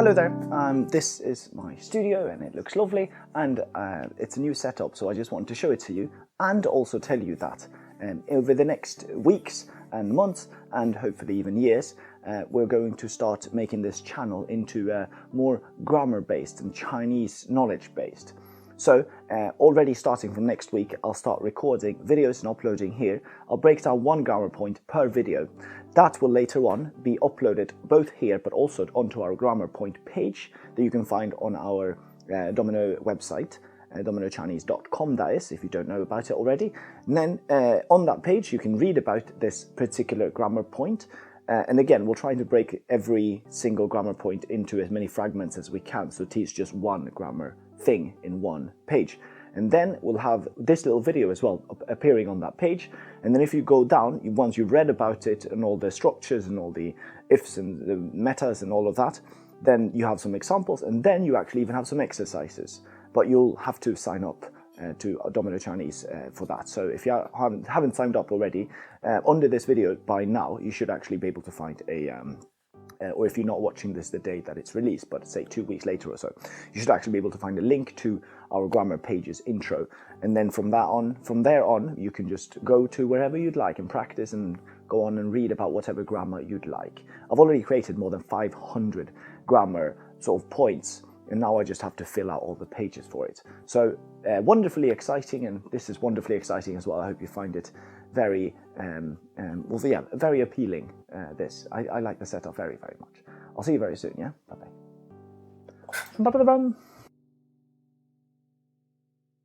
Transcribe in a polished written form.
Hello there, this is my studio and it looks lovely, and it's a new setup, so I just wanted to show it to you and also tell you that over the next weeks and months and hopefully even years, we're going to start making this channel into more grammar based and Chinese knowledge based. So already starting from next week, I'll start recording videos and uploading here. I'll break down one grammar point per video. That will later on be uploaded both here but also onto our grammar point page that you can find on our Domino website, dominochinese.com, that is, if you don't know about it already. And then on that page you can read about this particular grammar point. And again, we'll try to break every single grammar point into as many fragments as we can, so teach just one grammar thing in one page. And then we'll have this little video as well appearing on that page. And then if you go down, once you've read about it and all the structures and all the ifs and the metas and all of that, then you have some examples, and then you actually even have some exercises. But you'll have to sign up to Domino Chinese for that. So if you haven't signed up already, under this video by now, you should actually be able to find a or if you're not watching this the day that it's released, but say 2 weeks later or so, you should actually be able to find a link to our grammar pages intro. And then from there on, you can just go to wherever you'd like and practice and go on and read about whatever grammar you'd like. I've already created more than 500 grammar sort of points, and now I just have to fill out all the pages for it. So wonderfully exciting, and this is wonderfully exciting as well. I hope you find it very, very appealing, this. I like the setup very, very much. I'll see you very soon, yeah? Bye-bye.